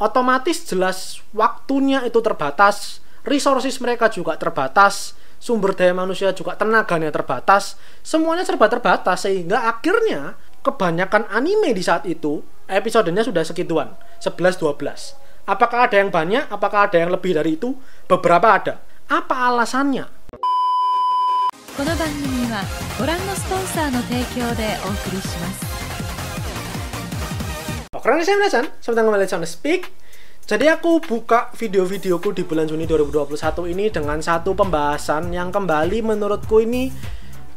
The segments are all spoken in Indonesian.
otomatis jelas waktunya itu terbatas, resources mereka juga terbatas, sumber daya manusia juga tenaganya terbatas, semuanya serba terbatas, sehingga akhirnya kebanyakan anime di saat itu episodenya sudah segituan, 11-12. Apakah ada yang banyak? Apakah ada yang lebih dari itu? Beberapa ada. Apa alasannya? この番組はご覧のスポンサーの提供でお送りします。 Oke, saya Nasan, selamat kembali di Speak. Jadi aku buka video-videoku di bulan Juni 2021 ini dengan satu pembahasan yang kembali menurutku ini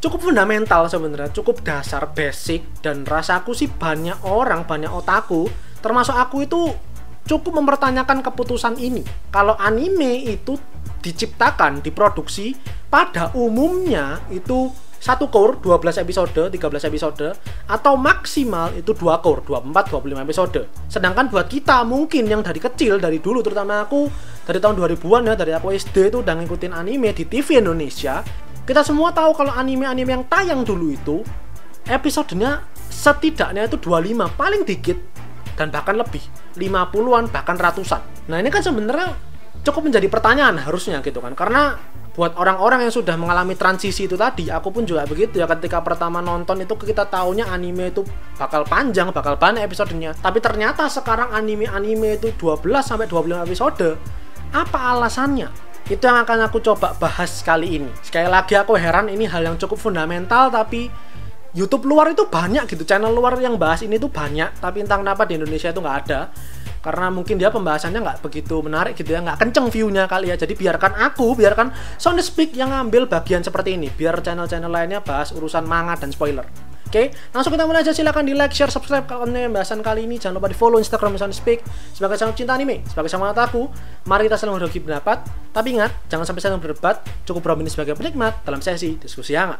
cukup fundamental sebenarnya, cukup dasar, basic, dan rasaku sih banyak orang, banyak otaku, termasuk aku itu cukup mempertanyakan keputusan ini. Kalau anime itu diciptakan, diproduksi pada umumnya itu 1 core 12 episode, 13 episode, atau maksimal itu 2 core 24, 25 episode. Sedangkan buat kita mungkin yang dari kecil, dari dulu, terutama aku dari tahun 2000-an ya, dari aku SD itu udah ngikutin anime di TV Indonesia, kita semua tahu kalau anime-anime yang tayang dulu itu episodenya setidaknya itu 25, paling dikit, dan bahkan lebih 50-an, bahkan ratusan. Nah ini kan sebenarnya cukup menjadi pertanyaan harusnya gitu kan, karena buat orang-orang yang sudah mengalami transisi itu tadi, aku pun juga begitu ya, ketika pertama nonton itu kita taunya anime itu bakal panjang, bakal banyak episodenya, tapi ternyata sekarang anime-anime itu 12-25 episode. Apa alasannya? Itu yang akan aku coba bahas kali ini. Sekali lagi aku heran, ini hal yang cukup fundamental, tapi YouTube luar itu banyak gitu, channel luar yang bahas ini tuh banyak, tapi entah kenapa di Indonesia itu nggak ada, karena mungkin dia pembahasannya nggak begitu menarik gitu ya, nggak kenceng view-nya kali ya. Jadi biarkan Soundspeak yang ngambil bagian seperti ini, biar channel-channel lainnya bahas urusan manga dan spoiler. Oke, langsung kita mulai aja. Silakan di like, share, subscribe kalau pembahasan kali ini. Jangan lupa di follow Instagram Soundspeak. Sebagai sang cinta anime, sebagai sang otaku, mari kita saling berbagi pendapat. Tapi ingat, jangan sampai saling berdebat. Cukup beropini sebagai penikmat dalam sesi diskusi hangat.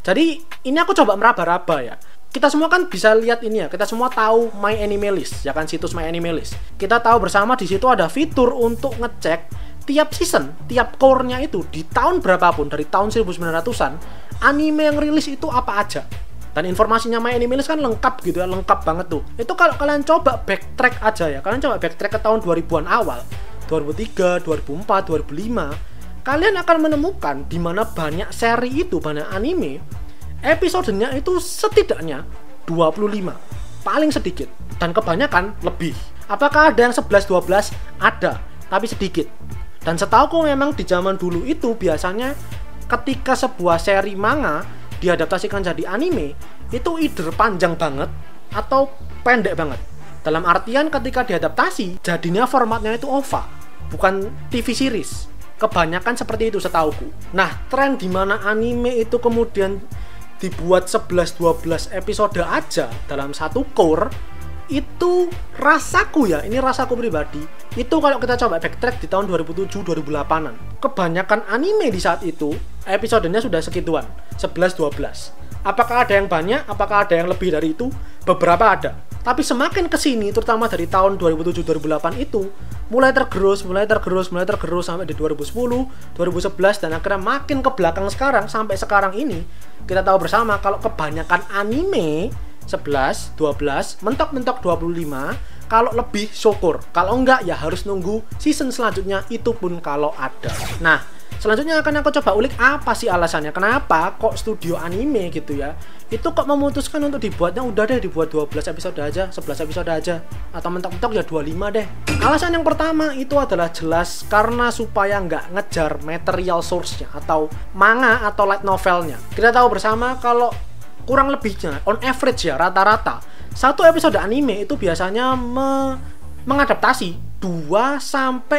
Jadi ini aku coba meraba-raba ya. Kita semua kan bisa lihat ini ya. Kita semua tahu My Anime List, ya kan, situs My Anime List. Kita tahu bersama di situ ada fitur untuk ngecek tiap season, tiap core-nya itu di tahun berapapun, dari tahun 1900-an, anime yang rilis itu apa aja. Dan informasinya My Anime List kan lengkap gitu ya, lengkap banget tuh. Itu kalau kalian coba backtrack aja ya. Kalian coba backtrack ke tahun 2000-an awal, 2003, 2004, 2005. Kalian akan menemukan di mana banyak seri itu, banyak anime, episodenya itu setidaknya 25, paling sedikit, dan kebanyakan lebih. Apakah ada yang 11-12? Ada, tapi sedikit. Dan setauku memang di zaman dulu itu biasanya ketika sebuah seri manga diadaptasikan jadi anime, itu either panjang banget atau pendek banget. Dalam artian ketika diadaptasi, jadinya formatnya itu OVA, bukan TV series. Kebanyakan seperti itu setauku. Nah, tren dimana anime itu kemudian dibuat 11-12 episode aja dalam satu core, itu rasaku ya, ini rasaku pribadi, itu kalau kita coba backtrack di tahun 2007-2008an, kebanyakan anime di saat itu episodenya sudah segituan, 11-12. Apakah ada yang banyak? Apakah ada yang lebih dari itu? Beberapa ada. Tapi semakin kesini, terutama dari tahun 2007-2008 itu mulai tergerus sampai di 2010, 2011, dan akhirnya makin ke belakang sekarang sampai sekarang ini. Kita tahu bersama kalau kebanyakan anime 11, 12, mentok-mentok 25, kalau lebih syukur, kalau enggak ya harus nunggu season selanjutnya, itu pun kalau ada. Nah, selanjutnya akan aku coba ulik apa sih alasannya, kenapa kok studio anime gitu ya, itu kok memutuskan untuk dibuatnya udah deh dibuat 12 episode aja, 11 episode aja, atau mentok-mentok ya 25 deh. Alasan yang pertama itu adalah jelas karena supaya nggak ngejar material source-nya atau manga atau light novelnya. Kita tahu bersama kalau kurang lebihnya, on average ya, rata-rata satu episode anime itu biasanya mengadaptasi 2-4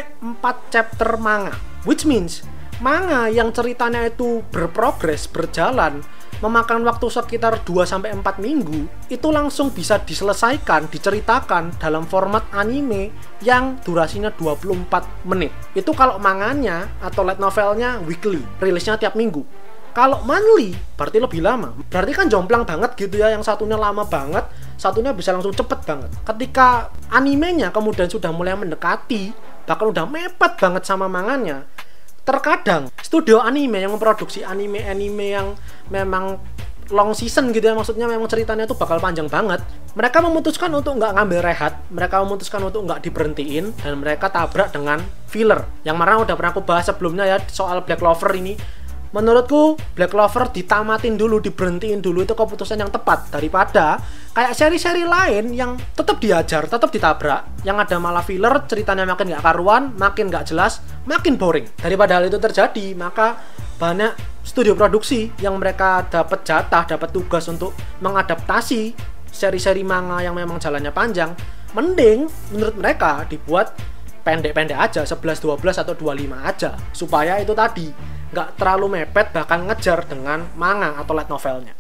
chapter manga, which means manga yang ceritanya itu berprogres, berjalan, memakan waktu sekitar 2-4 minggu, itu langsung bisa diselesaikan, diceritakan dalam format anime yang durasinya 24 menit. Itu kalau manganya atau light novelnya weekly, rilisnya tiap minggu. Kalau monthly, berarti lebih lama. Berarti kan jomplang banget gitu ya, yang satunya lama banget, satunya bisa langsung cepet banget. Ketika animenya kemudian sudah mulai mendekati, bahkan udah mepet banget sama manganya, terkadang studio anime yang memproduksi anime-anime yang memang long season gitu ya, maksudnya memang ceritanya tuh bakal panjang banget. Mereka memutuskan untuk nggak ngambil rehat, mereka memutuskan untuk nggak diberhentiin, dan mereka tabrak dengan filler. Yang mana udah pernah aku bahas sebelumnya ya soal Black Clover ini. Menurutku Black Clover ditamatin dulu, diberhentiin dulu, itu keputusan yang tepat daripada kayak seri-seri lain yang tetap diajar, tetap ditabrak, yang ada malah filler, ceritanya makin nggak karuan, makin nggak jelas, makin boring. Daripada hal itu terjadi, maka banyak studio produksi yang mereka dapat jatah, dapat tugas untuk mengadaptasi seri-seri manga yang memang jalannya panjang, mending menurut mereka dibuat pendek-pendek aja, 11, 12, atau 25 aja, supaya itu tadi nggak terlalu mepet, bahkan ngejar dengan manga atau light novelnya.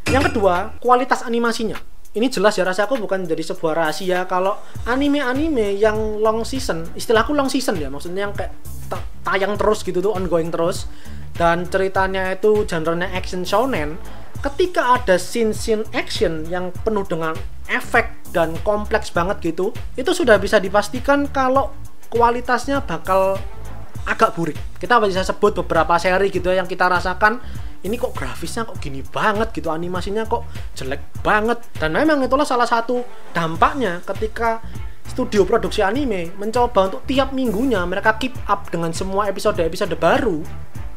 Yang kedua, kualitas animasinya. Ini jelas ya, rasa aku bukan jadi sebuah rahasia kalau anime-anime yang long season, istilahku long season ya, maksudnya yang kayak tayang terus gitu tuh, ongoing terus, dan ceritanya itu genre-nya action shonen. Ketika ada scene action yang penuh dengan efek dan kompleks banget gitu, itu sudah bisa dipastikan kalau kualitasnya bakal agak burik. Kita bisa sebut beberapa seri gitu yang kita rasakan, ini kok grafisnya kok gini banget gitu, animasinya kok jelek banget. Dan memang itulah salah satu dampaknya ketika studio produksi anime mencoba untuk tiap minggunya mereka keep up dengan semua episode baru.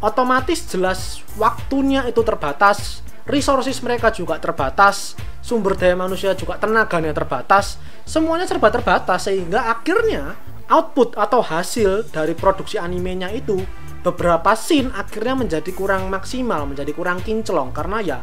Otomatis jelas waktunya itu terbatas, resources mereka juga terbatas, sumber daya manusia juga tenaganya terbatas, semuanya serba terbatas, sehingga akhirnya output atau hasil dari produksi animenya itu beberapa scene akhirnya menjadi kurang maksimal, menjadi kurang kinclong karena ya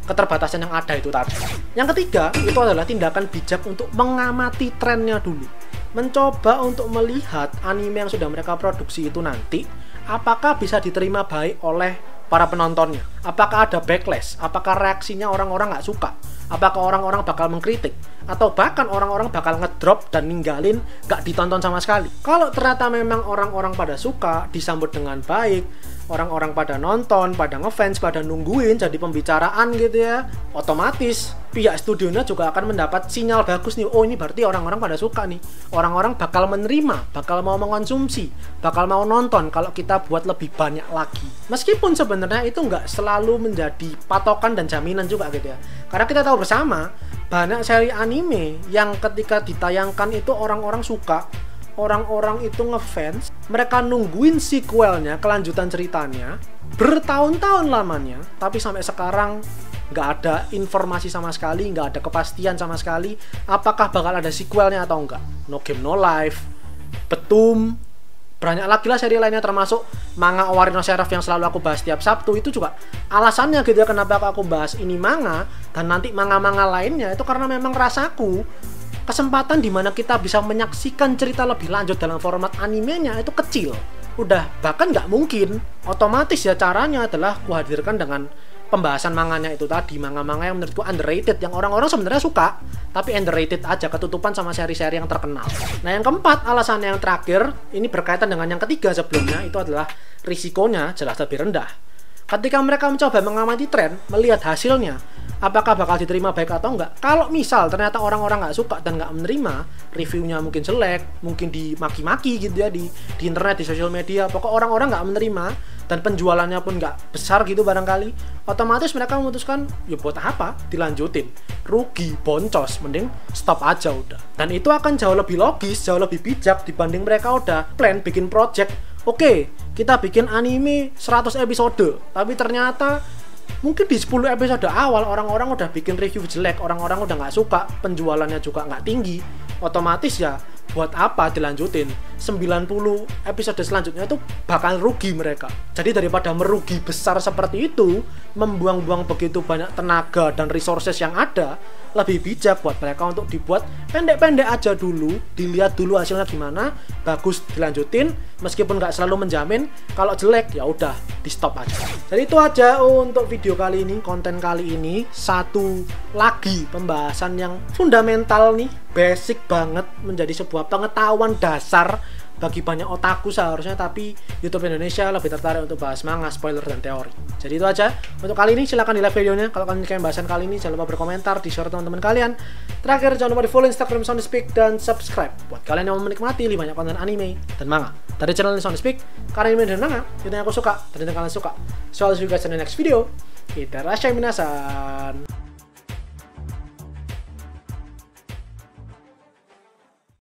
keterbatasan yang ada itu tadi. Yang ketiga, itu adalah tindakan bijak untuk mengamati trennya dulu. Mencoba untuk melihat anime yang sudah mereka produksi itu nanti apakah bisa diterima baik oleh para penontonnya, apakah ada backlash, apakah reaksinya orang-orang nggak suka, apakah orang-orang bakal mengkritik, atau bahkan orang-orang bakal ngedrop dan ninggalin, nggak ditonton sama sekali. Kalau ternyata memang orang-orang pada suka, disambut dengan baik, orang-orang pada nonton, pada ngefans, pada nungguin jadi pembicaraan gitu ya, otomatis pihak studionya juga akan mendapat sinyal bagus nih, oh ini berarti orang-orang pada suka nih, orang-orang bakal menerima, bakal mau mengkonsumsi, bakal mau nonton kalau kita buat lebih banyak lagi. Meskipun sebenarnya itu nggak selalu menjadi patokan dan jaminan juga gitu ya, karena kita tahu bersama banyak seri anime yang ketika ditayangkan itu orang-orang suka, orang-orang itu ngefans, mereka nungguin sequelnya, kelanjutan ceritanya bertahun-tahun lamanya, tapi sampai sekarang nggak ada informasi sama sekali, nggak ada kepastian sama sekali apakah bakal ada sequelnya atau enggak. No Game No Life, Betum, banyak lagi lah seri lainnya, termasuk manga Owari no Seraph yang selalu aku bahas tiap Sabtu. Itu juga alasannya gitu ya kenapa aku bahas ini manga dan nanti manga-manga lainnya, itu karena memang rasaku kesempatan dimana kita bisa menyaksikan cerita lebih lanjut dalam format animenya itu kecil. Udah bahkan nggak mungkin. Otomatis ya caranya adalah kuhadirkan dengan pembahasan manganya itu tadi, manga-manga yang menurutku underrated, yang orang-orang sebenarnya suka tapi underrated aja, ketutupan sama seri-seri yang terkenal. Nah yang keempat, alasannya yang terakhir, ini berkaitan dengan yang ketiga sebelumnya, itu adalah risikonya jelas lebih rendah. Ketika mereka mencoba mengamati tren, melihat hasilnya, apakah bakal diterima baik atau enggak. Kalau misal ternyata orang-orang nggak suka dan nggak menerima, reviewnya mungkin jelek, mungkin dimaki-maki gitu ya di internet, di sosial media, pokok orang-orang nggak menerima dan penjualannya pun nggak besar gitu barangkali, otomatis mereka memutuskan ya buat apa dilanjutin, rugi, boncos, mending stop aja udah. Dan itu akan jauh lebih logis, jauh lebih bijak dibanding mereka udah plan bikin project, oke, kita bikin anime 100 episode, tapi ternyata mungkin di 10 episode awal orang-orang udah bikin review jelek, orang-orang udah nggak suka, penjualannya juga nggak tinggi, otomatis ya buat apa dilanjutin. 90 episode selanjutnya itu bakal rugi mereka. Jadi daripada merugi besar seperti itu, membuang-buang begitu banyak tenaga dan resources yang ada, lebih bijak buat mereka untuk dibuat pendek-pendek aja dulu, dilihat dulu hasilnya gimana, bagus dilanjutin, meskipun nggak selalu menjamin, kalau jelek ya udah di stop aja. Jadi itu aja untuk video kali ini, konten kali ini. Satu lagi pembahasan yang fundamental nih, basic banget, menjadi sebuah pengetahuan dasar bagi banyak otaku seharusnya, tapi YouTube Indonesia lebih tertarik untuk bahas manga, spoiler, dan teori. Jadi itu aja untuk kali ini. Silahkan di like videonya. Kalau kalian suka bahasan kali ini, jangan lupa berkomentar, di share teman-teman kalian. Terakhir, jangan lupa di follow Instagram Soundspeak dan subscribe buat kalian yang mau menikmati lebih banyak konten anime dan manga dari channel Soundspeak. Karena anime dan manga itu yang aku suka dan yang kalian suka. So I'll see you guys in the next video. Kita rasai minasan.